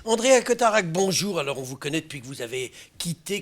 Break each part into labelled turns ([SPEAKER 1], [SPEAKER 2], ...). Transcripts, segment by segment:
[SPEAKER 1] Andrea Cotarac, bonjour. Alors, on vous connaît depuis que vous avez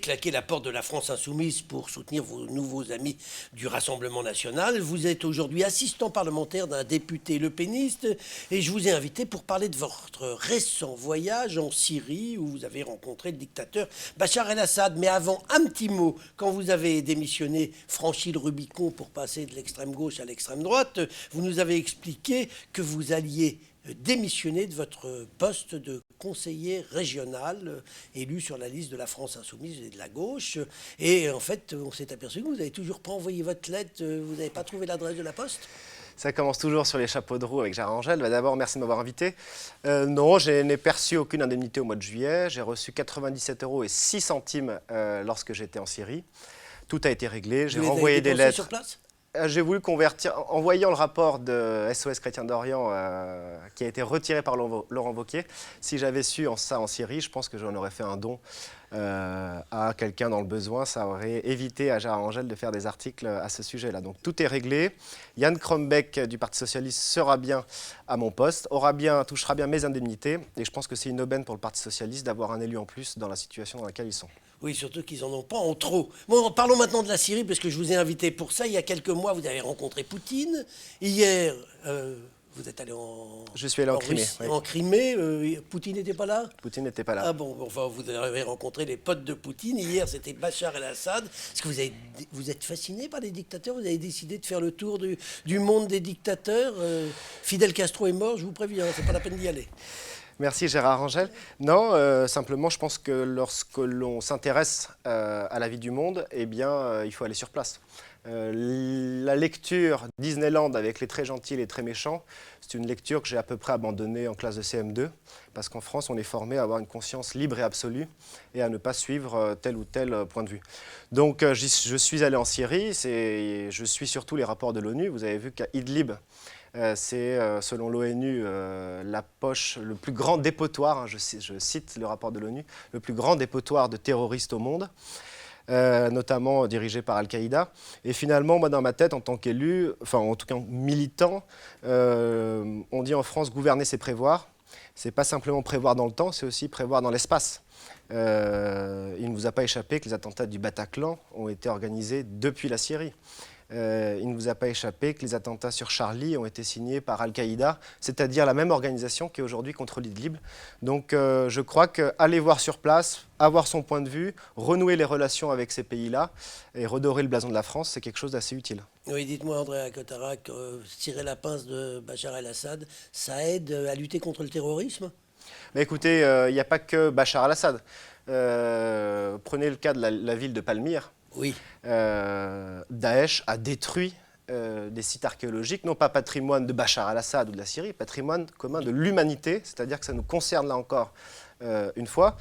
[SPEAKER 1] claqué la porte de la France Insoumise pour soutenir vos nouveaux amis du Rassemblement National. Vous êtes aujourd'hui assistant parlementaire d'un député lepéniste et je vous ai invité pour parler de votre récent voyage en Syrie où vous avez rencontré le dictateur Bachar el-Assad. Mais avant, un petit mot. Quand vous avez démissionné, franchi le Rubicon pour passer de l'extrême gauche à l'extrême droite, vous nous avez expliqué que vous alliez démissionner de votre poste de conseiller régional élu sur la liste de la France Insoumise et de la gauche. Et en fait, on s'est aperçu que vous n'avez toujours pas envoyé votre lettre, vous n'avez pas trouvé l'adresse de la poste.
[SPEAKER 2] Ça commence toujours sur les chapeaux de roue avec Gérard Angel. D'abord, merci de m'avoir invité. Non, je n'ai perçu aucune indemnité au mois de juillet. J'ai reçu 97,06 € lorsque j'étais en Syrie. Tout a été réglé. J'ai renvoyé des lettres.
[SPEAKER 1] Sur place ?
[SPEAKER 2] J'ai voulu convertir, en voyant le rapport de SOS Chrétien d'Orient qui a été retiré par Laurent Wauquiez, si j'avais su ça en Syrie, je pense que j'en aurais fait un don à quelqu'un dans le besoin. Ça aurait évité à Gérard Angel de faire des articles à ce sujet-là. Donc tout est réglé. Yann Krombeck du Parti Socialiste sera bien à mon poste, touchera bien mes indemnités. Et je pense que c'est une aubaine pour le Parti Socialiste d'avoir un élu en plus dans la situation dans laquelle ils sont.
[SPEAKER 1] Oui, surtout qu'ils n'en ont pas en trop. Bon, parlons maintenant de la Syrie, parce que je vous ai invité pour ça. Il y a quelques mois, vous avez rencontré Poutine. Hier, vous êtes allé
[SPEAKER 2] Je suis allé en Crimée.
[SPEAKER 1] Russie, oui. En Crimée. Poutine n'était pas là ?
[SPEAKER 2] Poutine n'était pas là.
[SPEAKER 1] Ah bon, enfin, vous avez rencontré les potes de Poutine. Hier, c'était Bachar el-Assad. Est-ce que vous êtes fasciné par les dictateurs ? Vous avez décidé de faire le tour du monde des dictateurs. Fidel Castro est mort, je vous préviens, c'est pas la peine d'y aller.
[SPEAKER 2] Merci Gérard Angel. Non, simplement je pense que lorsque l'on s'intéresse à la vie du monde, eh bien, il faut aller sur place. La lecture Disneyland avec les très gentils et les très méchants, c'est une lecture que j'ai à peu près abandonnée en classe de CM2, parce qu'en France, on est formé à avoir une conscience libre et absolue et à ne pas suivre tel ou tel point de vue. Donc je suis allé en Syrie, je suis surtout les rapports de l'ONU. Vous avez vu qu'à Idlib, c'est, selon l'ONU, la poche, le plus grand dépotoir, hein, je cite le rapport de l'ONU, le plus grand dépotoir de terroristes au monde, notamment dirigé par Al-Qaïda. Et finalement, moi, dans ma tête, en tant qu'élu, enfin, en tout cas militant, on dit en France, gouverner, c'est prévoir. C'est pas simplement prévoir dans le temps, c'est aussi prévoir dans l'espace. Il ne vous a pas échappé que les attentats du Bataclan ont été organisés depuis la Syrie. Il ne vous a pas échappé que les attentats sur Charlie ont été signés par Al-Qaïda, c'est-à-dire la même organisation qui est aujourd'hui contre l'Idlib. Donc je crois qu'aller voir sur place, avoir son point de vue, renouer les relations avec ces pays-là et redorer le blason de la France, c'est quelque chose d'assez utile.
[SPEAKER 1] Oui, dites-moi, Andrea Cotarac, tirer la pince de Bachar el-Assad, ça aide à lutter contre le terrorisme ?
[SPEAKER 2] Mais écoutez, il n'y a pas que Bachar el-Assad. Prenez le cas de la ville de Palmyre.
[SPEAKER 1] Oui.
[SPEAKER 2] Daesh a détruit des sites archéologiques, non pas patrimoine de Bachar el-Assad ou de la Syrie, patrimoine commun de l'humanité, c'est-à-dire que ça nous concerne là encore une fois.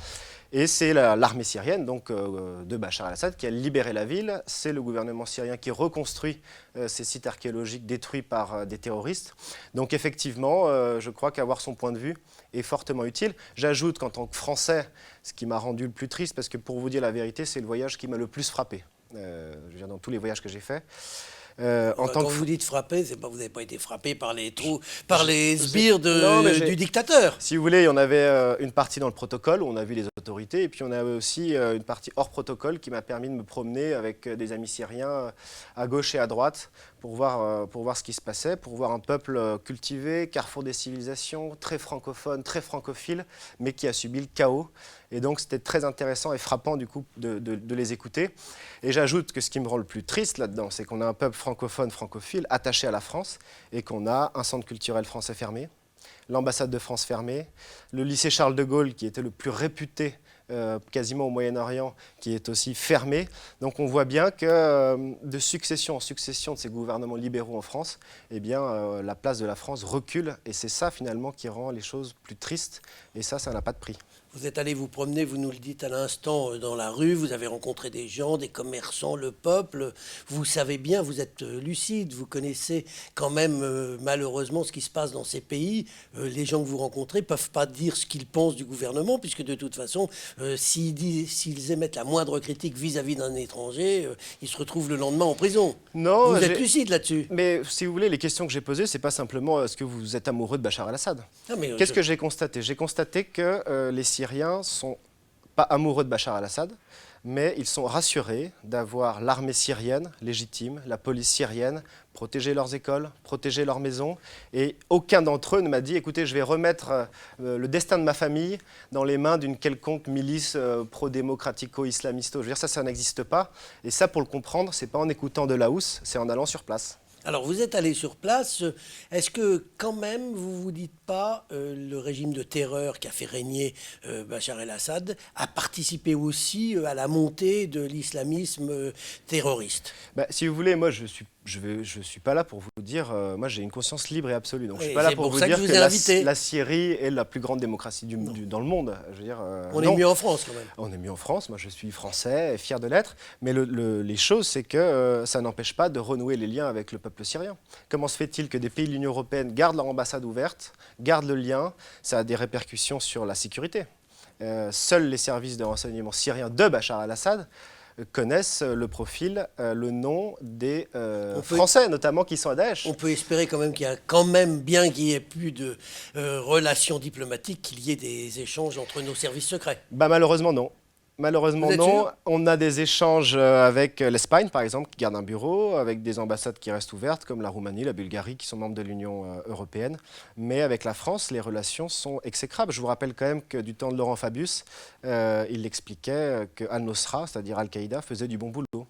[SPEAKER 2] Et c'est l'armée syrienne, donc de Bachar el-Assad, qui a libéré la ville. C'est le gouvernement syrien qui reconstruit ces sites archéologiques détruits par des terroristes. Donc effectivement, je crois qu'avoir son point de vue est fortement utile. J'ajoute qu'en tant que Français, ce qui m'a rendu le plus triste, parce que pour vous dire la vérité, c'est le voyage qui m'a le plus frappé. Je veux dire, dans tous les voyages que j'ai faits.
[SPEAKER 1] Quand vous dites frappé, c'est pas vous n'avez pas été frappé par les sbires du dictateur.
[SPEAKER 2] Si vous voulez, on avait une partie dans le protocole où on a vu les autorités, et puis on avait aussi une partie hors protocole qui m'a permis de me promener avec des amis syriens à gauche et à droite pour voir ce qui se passait, pour voir un peuple cultivé, carrefour des civilisations, très francophone, très francophile, mais qui a subi le chaos. Et donc c'était très intéressant et frappant du coup de les écouter. Et j'ajoute que ce qui me rend le plus triste là-dedans, c'est qu'on a un peuple francophone, francophile, attaché à la France, et qu'on a un centre culturel français fermé, l'ambassade de France fermée, le lycée Charles de Gaulle, qui était le plus réputé quasiment au Moyen-Orient, qui est aussi fermé. Donc on voit bien que de succession en succession de ces gouvernements libéraux en France, eh bien, la place de la France recule, et c'est ça finalement qui rend les choses plus tristes, et ça n'a pas de prix.
[SPEAKER 1] Vous êtes allé vous promener, vous nous le dites à l'instant, dans la rue, vous avez rencontré des gens, des commerçants, le peuple. Vous savez bien, vous êtes lucide, vous connaissez quand même malheureusement ce qui se passe dans ces pays. Les gens que vous rencontrez ne peuvent pas dire ce qu'ils pensent du gouvernement, puisque de toute façon, s'ils émettent la moindre critique vis-à-vis d'un étranger, ils se retrouvent le lendemain en prison.
[SPEAKER 2] Non,
[SPEAKER 1] Vous êtes lucide là-dessus.
[SPEAKER 2] Mais si vous voulez, les questions que j'ai posées, c'est pas simplement est-ce que vous êtes amoureux de Bachar el-Assad. Qu'est-ce que j'ai constaté? J'ai constaté que les Syriens sont pas amoureux de Bachar el-Assad, mais ils sont rassurés d'avoir l'armée syrienne légitime, la police syrienne, protéger leurs écoles, protéger leurs maisons. Et aucun d'entre eux ne m'a dit, écoutez, je vais remettre le destin de ma famille dans les mains d'une quelconque milice pro-démocratico-islamisto. Je veux dire, ça n'existe pas. Et ça, pour le comprendre, c'est pas en écoutant de la housse, c'est en allant sur place.
[SPEAKER 1] Alors, vous êtes allé sur place. Est-ce que, quand même, vous vous dites pas, le régime de terreur qui a fait régner Bachar el-Assad a participé aussi à la montée de l'islamisme terroriste?
[SPEAKER 2] Si vous voulez, moi, je suis pas là pour vous dire. Moi, j'ai une conscience libre et absolue. Donc, je suis pas là pour vous dire que la Syrie est la plus grande démocratie dans le monde. Je veux dire,
[SPEAKER 1] on est mieux en France, quand même.
[SPEAKER 2] On est mieux en France. Moi, je suis français, fier de l'être. Mais les choses, c'est que ça n'empêche pas de renouer les liens avec le peuple syrien. Comment se fait-il que des pays de l'Union européenne gardent leur ambassade ouverte, gardent le lien? Ça a des répercussions sur la sécurité. Seuls les services de renseignement syriens de Bachar el-Assad connaissent le profil, le nom des Français, notamment, qui sont à Daesh.
[SPEAKER 1] On peut espérer quand même qu'il y a quand même, bien qu'il n'y ait plus de relations diplomatiques, qu'il y ait des échanges entre nos services secrets.
[SPEAKER 2] Malheureusement, non. Malheureusement, non. On a des échanges avec l'Espagne, par exemple, qui garde un bureau, avec des ambassades qui restent ouvertes, comme la Roumanie, la Bulgarie, qui sont membres de l'Union européenne. Mais avec la France, les relations sont exécrables. Je vous rappelle quand même que du temps de Laurent Fabius, il expliquait que Al-Nosra, c'est-à-dire Al-Qaïda, faisait du bon boulot.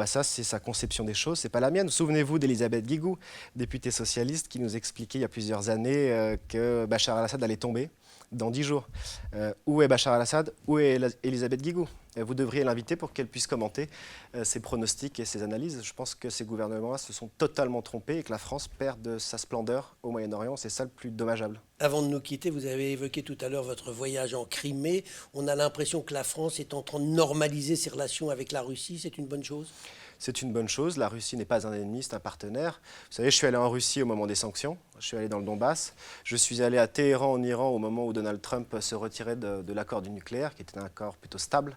[SPEAKER 2] Ça, c'est sa conception des choses, c'est pas la mienne. Souvenez-vous d'Elisabeth Guigou, députée socialiste, qui nous expliquait il y a plusieurs années que Bachar el-Assad allait tomber dans 10 jours. Où est Bachar el-Assad? Où est Elisabeth Guigou? Vous devriez l'inviter pour qu'elle puisse commenter ses pronostics et ses analyses. Je pense que ces gouvernements-là se sont totalement trompés et que la France perd de sa splendeur au Moyen-Orient. C'est ça le plus dommageable.
[SPEAKER 1] Avant de nous quitter, vous avez évoqué tout à l'heure votre voyage en Crimée. On a l'impression que la France est en train de normaliser ses relations avec la Russie. C'est une bonne chose?
[SPEAKER 2] C'est une bonne chose. La Russie n'est pas un ennemi, c'est un partenaire. Vous savez, je suis allé en Russie au moment des sanctions. Je suis allé dans le Donbass. Je suis allé à Téhéran, en Iran, au moment où Donald Trump se retirait de l'accord du nucléaire, qui était un accord plutôt stable.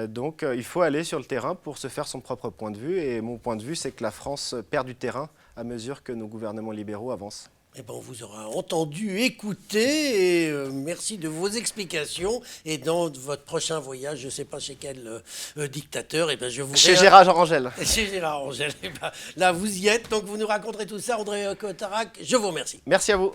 [SPEAKER 2] Donc, il faut aller sur le terrain pour se faire son propre point de vue. Et mon point de vue, c'est que la France perd du terrain à mesure que nos gouvernements libéraux avancent.
[SPEAKER 1] On vous aura entendu, écouté, et merci de vos explications. Et dans votre prochain voyage, je ne sais pas chez quel dictateur, je vous...
[SPEAKER 2] Chez Gérard Rangel.
[SPEAKER 1] Chez Gérard Rangel. Là, vous y êtes, donc vous nous raconterez tout ça. André Cotarac, je vous remercie.
[SPEAKER 2] Merci à vous.